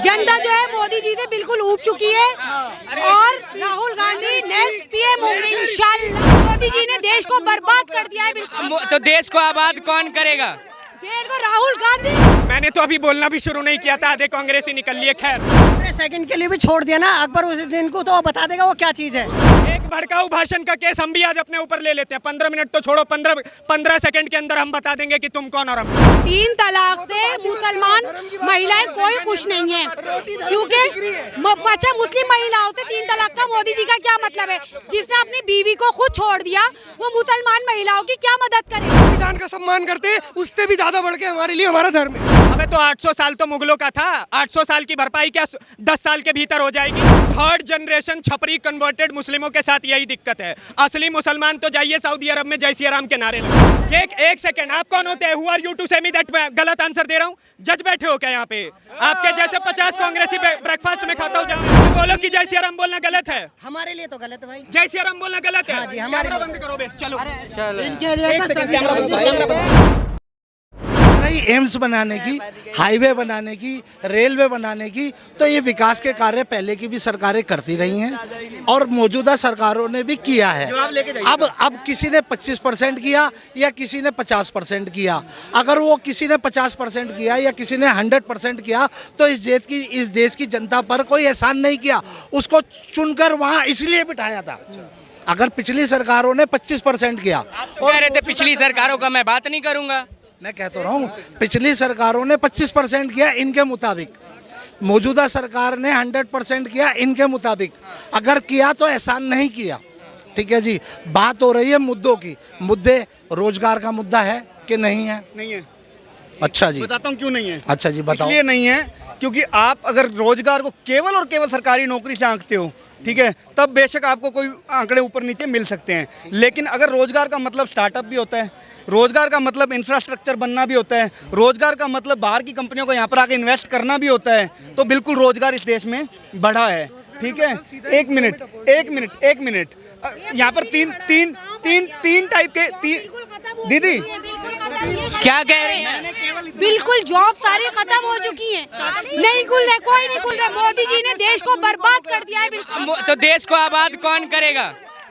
जनता जो है मोदी जी से बिल्कुल ऊब चुकी है और राहुल गांधी नेक्स्ट पीएम होंगे इंशाल्लाह। मोदी जी ने देश को बर्बाद कर दिया है बिल्कुल। तो देश को आबाद कौन करेगा? देश को राहुल गांधी। मैंने तो अभी बोलना भी शुरू नहीं किया था, आधे कांग्रेसी निकल लिए। खैर सेकंड के लिए भी छोड़ दिया ना अकबर उस दिन को, तो बता देगा वो क्या चीज है। एक भड़काऊ भाषण का केस हम भी आज अपने ऊपर ले लेते हैं। 15 मिनट तो छोड़ो, 15 सेकंड के अंदर हम बता देंगे कि तुम कौन और हम। 3 तलाक से मुसलमान महिलाएं कोई खुश नहीं है, क्योंकि अच्छा मुस्लिम महिलाओं से 3 तलाक का मोदी जी का क्या मतलब है? जिसने अपनी बीवी को खुद छोड़ दिया वो मुसलमान महिलाओं की क्या मदद करे? संविधान का सम्मान करते, उससे भी ज्यादा बढ़ के हमारे लिए हमारा धर्म है। अबे तो 800 साल तो मुगलों का था, 800 साल की भरपाई क्या 10 साल के भीतर हो जाएगी? 3rd जनरेशन छपरी कन्वर्टेड मुस्लिमों के साथ यही दिक्कत है। असली मुसलमान तो जाइए सऊदी अरब में जय सिया राम के नारे लगे। एक सेकंड, आप कौन होते हैं? हु आर यू टू से मी दैट? गलत आंसर दे रहा हूँ? जज बैठे हो क्या यहाँ पे? आपके जैसे 50 कांग्रेसी ब्रेकफास्ट में खाता हो जाओ। बोलो कि जय सिया राम बोलना गलत है। हमारे लिए तो गलत है भाई, जय सिया राम बोलना गलत है। हाँ जी, हमारे कैमरा बंद करो बे, चलो इनके लिए एक सेकंड, कैमरा बंद। एम्स बनाने की, हाईवे बनाने की, रेलवे बनाने की, तो ये विकास के कार्य पहले की भी सरकारें करती रही हैं और मौजूदा सरकारों ने भी किया है। अब किसी ने 25% किया या किसी ने 50% किया। अगर वो किसी ने 50% किया या किसी ने 100% किया तो इस देश की जनता पर कोई एहसान नहीं किया। उसको चुनकर वहाँ इसलिए बिठाया था। अगर पिछली सरकारों ने 25% किया, कह रहे थे पिछली सरकारों का मैं बात नहीं करूंगा। मैं कह तो रहा हूँ पिछली सरकारों ने 25% किया इनके मुताबिक, मौजूदा सरकार ने 100% किया इनके मुताबिक। अगर किया तो एहसान नहीं किया। ठीक है जी, बात हो रही है मुद्दों की। मुद्दे रोजगार का मुद्दा है कि नहीं है? नहीं है। अच्छा जी, बताता हूँ क्यों नहीं है। अच्छा जी बताओ। इसलिए नहीं है क्योंकि आप अगर रोजगार को केवल और केवल सरकारी नौकरी से आंकते हो, ठीक है, तब बेशक आपको कोई आंकड़े ऊपर नीचे मिल सकते हैं। लेकिन अगर रोजगार का मतलब स्टार्टअप भी होता है, रोजगार का मतलब इंफ्रास्ट्रक्चर बनना भी होता है, रोजगार का मतलब बाहर की कंपनियों को यहाँ पर आके इन्वेस्ट करना भी होता है, तो बिल्कुल रोजगार इस देश में बढ़ा है। ठीक है, एक मिनट यहाँ पर तीन टाइप के दीदी क्या कह रही हैं? बिल्कुल जॉब सारी खत्म हो चुकी हैं, नहीं खुल रहे, कोई नहीं खुल रहे। मोदी जी ने देश को बर्बाद कर दिया है बिल्कुल। तो देश को आबाद कौन करेगा?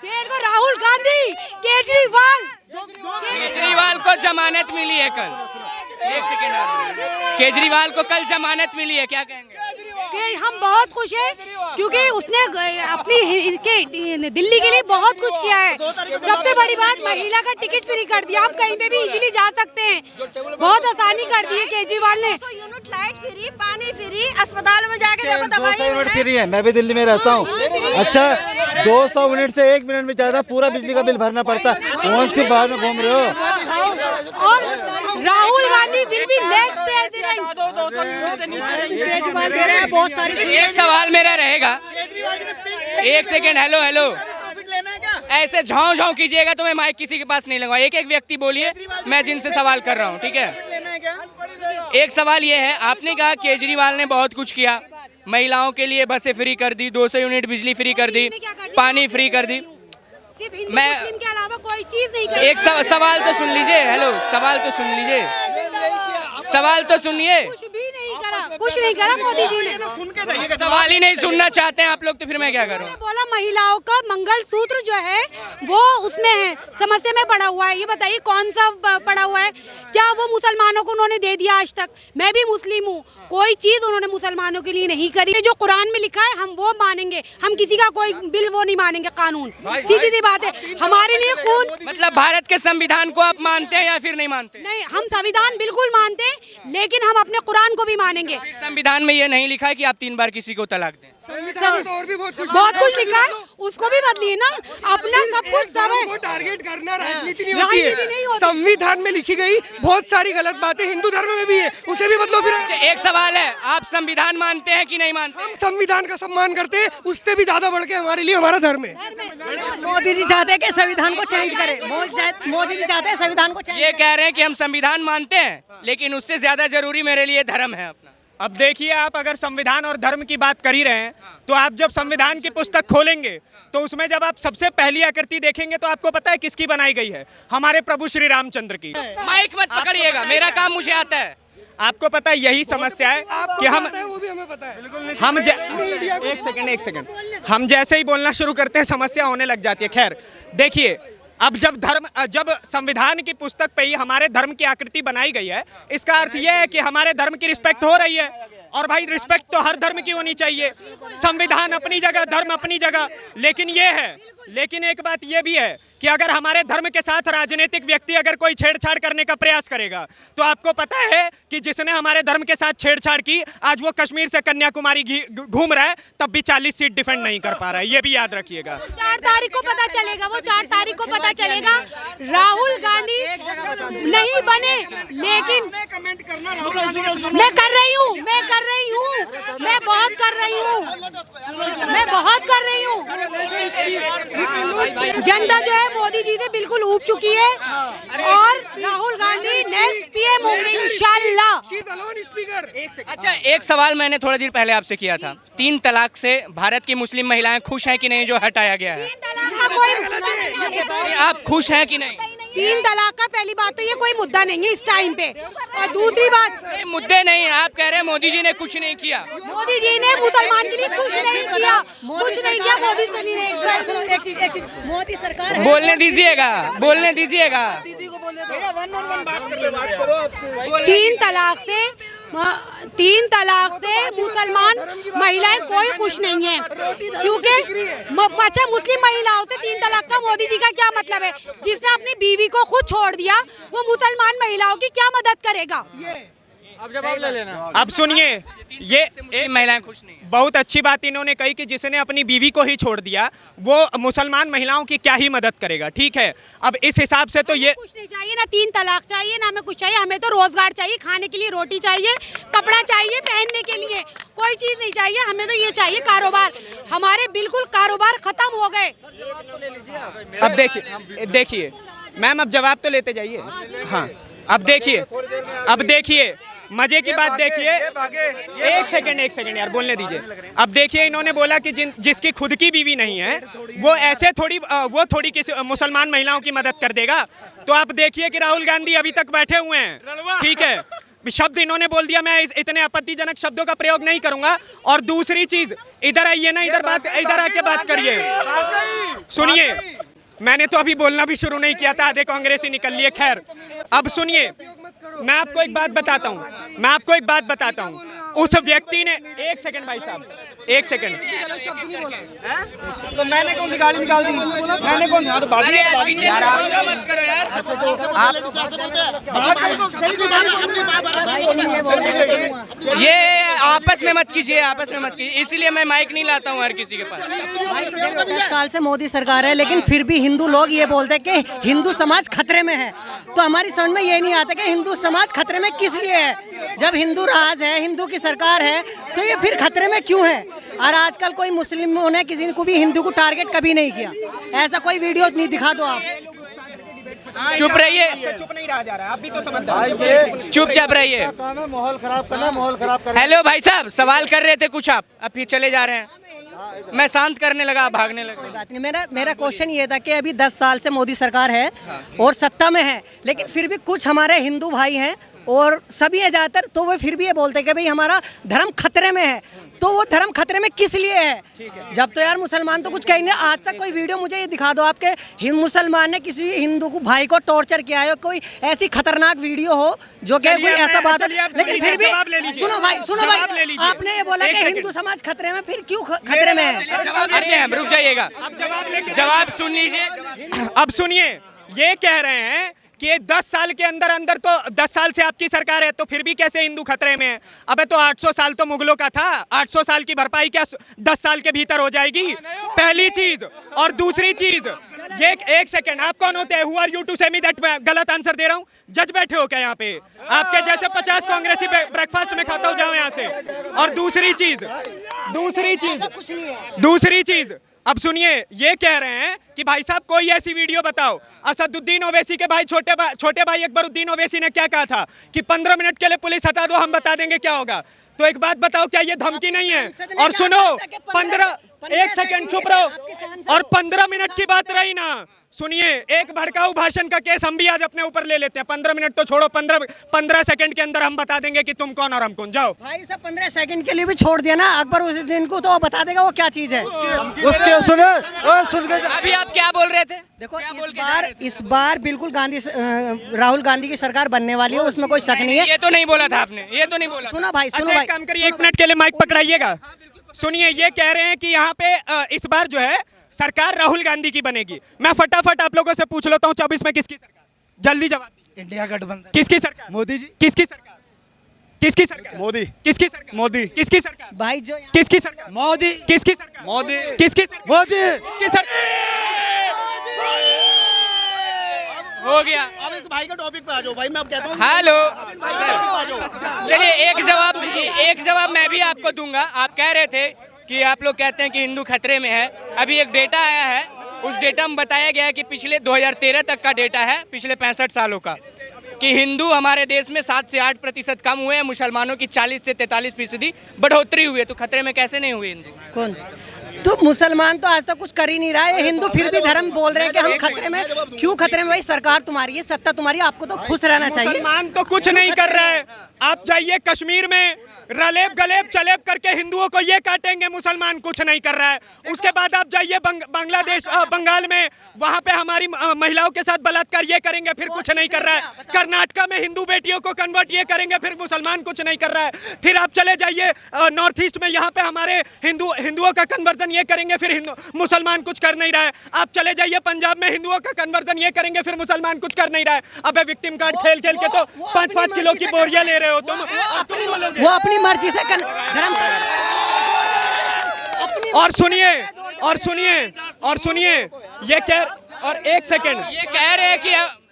देश को राहुल गांधी, केजरीवाल को जमानत मिली है कल। एक सेकेंड, केजरीवाल को कल जमानत मिली है, क्या कहेंगे? कि हम बहुत खुश हैं क्योंकि उसने अपनी दिल्ली के लिए बहुत कुछ किया है। सबसे बड़ी बात, महिला का टिकट फ्री कर दिया, हम कहीं पे भी इजीली जा सकते हैं, बहुत आसानी कर दी है केजरीवाल ने। यूनिट लाइट फ्री, पानी फ्री, अस्पताल में जाके देखो दवाई 200 यूनिट फ्री है। मैं भी दिल्ली में रहता हूँ। अच्छा, 200 यूनिट से 1 मिनट में ज्यादा पूरा बिजली का बिल भरना पड़ता। कौन सी बात में घूम रहे हो? और Rahul Gandhi will be next president. एक सवाल मेरा रहेगा, एक सेकेंड, हेलो, ऐसे झाँव कीजिएगा तो मैं माइक किसी के पास नहीं लूंगा। एक व्यक्ति बोलिए, मैं जिनसे सवाल कर रहा हूँ, ठीक है? एक सवाल ये है, आपने कहा केजरीवाल ने बहुत कुछ किया, महिलाओं के लिए बसें फ्री कर दी, 200 यूनिट बिजली फ्री कर दी, पानी फ्री कर दी। मैं के अलावा कोई चीज नहीं कर। एक सवाल तो सुन लीजिए, हेलो, सवाल तो सुन लीजिए, सवाल तो सुनिए। कुछ नहीं करा मोदी जी ने। सवाल ही नहीं सुनना चाहते हैं आप लोग, तो फिर मैं क्या करूं? बोला महिलाओं का मंगलसूत्र जो है वो उसमें है, समस्या में पड़ा हुआ है। ये बताइए कौन सा पड़ा हुआ है? क्या वो मुसलमानों को उन्होंने दे दिया? आज तक मैं भी मुस्लिम हूँ, कोई चीज उन्होंने मुसलमानों के लिए नहीं करी। जो कुरान में लिखा है हम वो मानेंगे, हम किसी का कोई बिल वो नहीं मानेंगे। कानून सीधी सी बात है, हमारे लिए खून। मतलब भारत के संविधान को आप मानते हैं या फिर नहीं मानते? नहीं, हम संविधान बिल्कुल मानते हैं, लेकिन हम अपने कुरान को भी मानेंगे। संविधान में ये नहीं लिखा है कि आप 3 बार किसी को तलाक दें। और भी बहुत कुछ लिखा है, उसको भी बदलिए ना। अपना सब कुछ को टारगेट करना राजनीति नहीं होती है। संविधान में लिखी गई बहुत सारी गलत बातें हिंदू धर्म में भी है, उसे भी बदलो। फिर एक सवाल है, आप संविधान मानते हैं कि नहीं मानते? हम संविधान का सम्मान करते हैं, उससे भी ज्यादा बढ़ के हमारे लिए हमारा धर्म है। मोदी जी चाहते हैं कि संविधान को चेंज करें। मोदी जी चाहते हैं संविधान को चेंज। ये कह रहे हैं कि हम संविधान मानते हैं, लेकिन उससे ज्यादा जरूरी मेरे लिए धर्म है अपना। अब देखिए, आप अगर संविधान और धर्म की बात कर ही रहे हैं, तो आप जब संविधान की पुस्तक खोलेंगे तो उसमें जब आप सबसे पहली आकृति देखेंगे तो आपको पता है किसकी बनाई गई है? हमारे प्रभु श्री रामचंद्र की। माइक मत पकड़िएगा, मेरा काम मुझे आता है। आपको पता है यही समस्या है कि एक सेकंड हम जैसे ही बोलना शुरू करते हैं समस्या होने लग जाती है। खैर देखिए, अब जब संविधान की पुस्तक पे ही हमारे धर्म की आकृति बनाई गई है, इसका अर्थ यह है कि हमारे धर्म की रिस्पेक्ट हो रही है। और भाई रिस्पेक्ट तो हर धर्म की होनी चाहिए, संविधान अपनी जगह, धर्म अपनी जगह। लेकिन एक बात यह भी है कि अगर हमारे धर्म के साथ राजनीतिक व्यक्ति अगर कोई छेड़छाड़ करने का प्रयास करेगा, तो आपको पता है कि जिसने हमारे धर्म के साथ छेड़छाड़ की, आज वो कश्मीर से कन्याकुमारी घूम रहा है, तब भी 40 सीट डिफेंड नहीं कर पा रहा है। ये भी याद रखिएगा। 4 तारीख को पता चलेगा, वो 4 तारीख को पता चलेगा। राहुल गांधी नहीं बने, लेकिन मैं कर रही हूँ, मैं बहुत कर रही हूँ। जनता जो है मोदी जी से बिल्कुल ऊब चुकी है और राहुल गांधी नेक्स्ट पीएम होंगे इंशाल्लाह। अच्छा, एक सवाल मैंने थोड़ी देर पहले आपसे किया था, 3 तलाक से भारत की मुस्लिम महिलाएं खुश हैं कि नहीं जो हटाया गया है? 3 तलाक का कोई, आप खुश हैं कि नहीं? 3 तलाक का पहली बात तो ये कोई मुद्दा नहीं है इस टाइम पे, और दूसरी बात मुद्दे नहीं, आप कह रहे हैं मोदी जी ने कुछ नहीं किया। मोदी जी ने मुसलमान के लिए कुछ नहीं किया। मोदी जी ने एक चीज मोदी सरकार बोलने दीजिएगा। 3 तलाक से मुसलमान महिलाएं कोई खुश नहीं है, क्योंकि अच्छा मुस्लिम महिलाओं से 3 तलाक का मोदी जी का क्या मतलब है? जिसने अपनी बीवी को खुद छोड़ दिया, वो मुसलमान महिलाओं की क्या मदद करेगा? अब जवाब ले लेना। अब सुनिए, ये महिलाएं खुश नहीं है। बहुत अच्छी बात इन्होंने कही कि जिसने अपनी बीवी को ही छोड़ दिया, वो मुसलमान महिलाओं की क्या ही मदद करेगा। ठीक है, अब इस हिसाब से तो ये कुछ नहीं चाहिए, ना 3 तलाक चाहिए, ना हमें कुछ चाहिए। हमें तो रोजगार चाहिए, खाने के लिए रोटी चाहिए, कपड़ा चाहिए पहनने के लिए, कोई चीज नहीं चाहिए। हमें तो ये चाहिए कारोबार, हमारे बिल्कुल कारोबार खत्म हो गए। अब देखिए मैम, अब जवाब तो लेते जाइए। हाँ, अब देखिए मजे की बात देखिए। एक सेकंड यार, बोलने दीजिए। अब देखिए, इन्होंने बोला कि जिसकी खुद की बीवी नहीं है, वो थोड़ी किसी मुसलमान महिलाओं की मदद कर देगा। तो आप देखिए कि राहुल गांधी अभी तक बैठे हुए हैं। ठीक है, शब्द इन्होंने बोल दिया, मैं इतने आपत्तिजनक शब्दों का प्रयोग नहीं करूंगा। और दूसरी चीज, इधर आइए ना, इधर आके बात करिए। सुनिए, मैंने तो अभी बोलना भी शुरू नहीं किया था, आधे कांग्रेसी निकल लिए। खैर, अब सुनिए, मैं आपको एक बात बताता हूँ। उस व्यक्ति ने, एक सेकंड भाई साहब, एक सेकंड। तो मैंने कौन सी गाड़ी निकाल दी? मैंने कौन मत करो यार। ये आपस में मत कीजिए, इसीलिए मैं माइक नहीं लाता हूँ हर किसी के पास। 10 साल से मोदी सरकार है, लेकिन फिर भी हिंदू लोग ये बोलते हैं कि हिंदू समाज खतरे में है। तो हमारी समझ में ये नहीं आता कि हिंदू समाज खतरे में किस लिए है। जब हिंदू राज है, हिंदू की सरकार है, तो ये फिर खतरे में क्यों है? और आजकल कोई मुस्लिमों ने किसी को भी हिंदू को टारगेट कभी नहीं किया। ऐसा कोई वीडियो नहीं दिखा दो आप। चुप रहिए, चुप नहीं रहा जा रहा है, आप भी तो समझदार। चुपचाप रहिए। माहौल खराब करना। हेलो भाई साहब, सवाल कर रहे थे कुछ आप, अब फिर चले जा रहे हैं। मैं शांत करने लगा, भागने लगा। बात नहीं, मेरा क्वेश्चन ये था कि अभी 10 साल से मोदी सरकार है और सत्ता में है, लेकिन फिर भी कुछ हमारे हिंदू भाई हैं और सभी है ज़्यादातर, तो वो फिर भी ये बोलते हैं कि भाई हमारा धर्म खतरे में है। तो वो धर्म खतरे में किस लिए है? जब तो यार मुसलमान तो कुछ कहीं नहीं। आज तक कोई वीडियो मुझे ये दिखा दो आपके मुसलमान ने किसी हिंदू को भाई को टॉर्चर किया है, कोई ऐसी खतरनाक वीडियो हो जो कि कोई ऐसा बात हो। लेकिन फिर भी सुनो भाई, आपने ये बोला कि हिंदू समाज खतरे में, फिर क्यों खतरे में है? रुक जाइएगा, जवाब सुन लीजिए। अब सुनिए, ये कह रहे हैं कि 10 साल के अंदर तो 10 साल से आपकी सरकार है, तो फिर भी कैसे हिंदू खतरे में है? अबे तो 800 साल तो मुगलों का था, 800 साल की भरपाई क्या 10 साल के भीतर हो जाएगी? पहली चीज। और दूसरी चीज, ये एक सेकंड, आप कौन होते हैं? हु आर यू टू से मी दैट? गलत आंसर दे रहा हूँ? जज बैठे हो क्या यहाँ पे? आपके जैसे 50 कांग्रेसी ब्रेकफास्ट में खाता हो, जाओ यहाँ से। और दूसरी चीज, अब सुनिए, ये कह रहे हैं कि भाई साहब कोई ऐसी वीडियो बताओ। असदुद्दीन ओवैसी के भाई छोटे भाई अकबरुद्दीन ओवैसी ने क्या कहा था कि 15 मिनट के लिए पुलिस हटा दो, हम बता देंगे क्या होगा। तो एक बात बताओ, क्या ये धमकी नहीं है? और सुनो, एक सेकंड चुप रहो। और 15 मिनट की बात रही ना, सुनिए, एक भड़काऊ भाषण का केस हम भी आज अपने ऊपर ले लेते हैं। 15 मिनट तो छोड़ो, 15 सेकंड के अंदर हम बता देंगे कि तुम कौन और हम कौन। जाओ भाई साहब 15 सेकंड के लिए भी छोड़ दिया ना अकबर उस दिन को, तो वो बता देगा वो क्या चीज है। उसके सुने सुन के अभी आप क्या बोल रहे थे? देखो क्या बोल के जा रहे थे? इस बार बिल्कुल राहुल गांधी की सरकार बनने वाली है, उसमें कोई शक नहीं है। ये तो नहीं बोला था आपने, ये तो नहीं बोला। सुनो भाई, सुनो अच्छा, भाई, एक काम करिए, 1 मिनट के लिए माइक पकड़ाइएगा। सुनिए, ये कह रहे हैं कि यहाँ पे इस बार जो है सरकार राहुल गांधी की बनेगी। मैं फटाफट आप लोगों से पूछ लेता हूँ, 24 में किसकी सरकार? जल्दी जवाब दीजिए। इंडिया गठबंधन। किसकी सरकार? मोदी जी। किसकी सरकार? किसकी सरकार? मोदी। किसकी सरकार? मोदी। किसकी सरकार? भाई जो किसकी सरकार? मोदी। किसकी सरकार? मोदी। किसकी सरकार? मोदी। किसकी सरकार? हो गया। अब इस भाई का टॉपिक पे आ जाओ भाई, मैं अब कहता हूँ हेलो, चलिए एक जवाब मैं भी आपको दूंगा। आप कह रहे थे कि आप लोग कहते हैं कि हिंदू खतरे में है। अभी एक डेटा आया है, उस डेटा में बताया गया है कि पिछले 2013 तक का डेटा है, पिछले 65 सालों का, कि हिंदू हमारे देश में 7 से 8% कम हुए हैं, मुसलमानों की 40 से 43% बढ़ोतरी हुई है। तो खतरे में कैसे नहीं हुए हिंदू? कौन? तो मुसलमान तो आज तक कुछ कर ही नहीं रहा है, हिंदू फिर भी धर्म बोल रहे हैं कि हम खतरे में। क्यों खतरे में? भाई सरकार तुम्हारी है, सत्ता तुम्हारी, आपको तो खुश रहना चाहिए। मुसलमान तो कुछ नहीं कर रहा है। आप जाइए कश्मीर में, रलेब गलेब चलेब करके हिंदुओं को ये काटेंगे, मुसलमान कुछ नहीं कर रहा है। उसके बाद आप जाइए बांग्लादेश, बंगाल में, वहाँ पे हमारी महिलाओं के साथ बलात्कार ये करेंगे, फिर कुछ नहीं कर रहा है। कर्नाटका में हिंदू बेटियों को कन्वर्ट ये करेंगे, फिर मुसलमान कुछ नहीं कर रहा है। फिर आप चले जाइए नॉर्थ ईस्ट में, यहाँ पे हमारे हिंदुओं का कन्वर्जन ये करेंगे, फिर मुसलमान कुछ कर नहीं रहा है। आप चले जाइए पंजाब में, हिंदुओं का कन्वर्जन ये करेंगे, फिर मुसलमान कुछ कर नहीं रहा है। अबे विक्टिम कार्ड खेल खेल के तो 5-5 किलो की बोरियां ले रहे हो तुम बोलोगे। वो अपनी मर्जी से धर्म और सुनिए, ये कह, और एक सेकंड, ये कह रहे हैं कि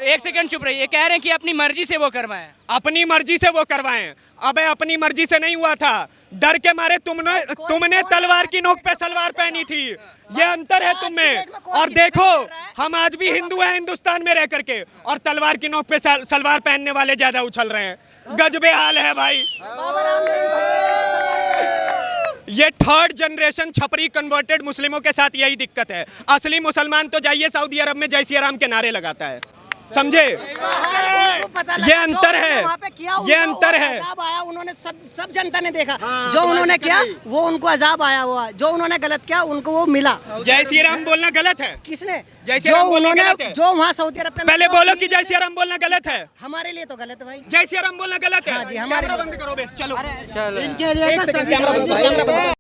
एक सेकंड चुप रहिए, कह रहे हैं कि अपनी मर्जी से वो करवाएं। अपनी मर्जी से वो करवाएं। अबे अपनी मर्जी से नहीं हुआ था, डर के मारे तुमने तलवार की नोक पे सलवार पहनी थी। ये अंतर है तुम में। और देखो, हम आज भी हिंदू हैं हिंदुस्तान में रह करके, और तलवार की नोक पे सलवार पहनने वाले ज्यादा उछल रहे हैं। गजबे हाल है भाई। ये 3rd जनरेशन छपरी कन्वर्टेड मुस्लिमों के साथ यही दिक्कत है। असली मुसलमान तो जाइए सऊदी अरब में जय सिया राम के नारे लगाता है, समझे? ये अंतर है, ये अंतर है। आया, उन्होंने सब जनता ने देखा, जो उन्होंने किया वो उनको अजाब आया हुआ, जो उन्होंने गलत किया उनको वो मिला। जय सिया राम बोलना गलत है? किसने? जय सिया राम बोलना गलत है? जो वहाँ सऊदी अरब पहले बोलो कि जय सिया राम बोलना गलत है। हमारे लिए तो गलत है भाई, जय सिया राम बोलना गलत है। हाँ जी, हमारे कैमरा बंद करो बे, चलो। चलो। एक सेकंड, कैमरा बंद करो।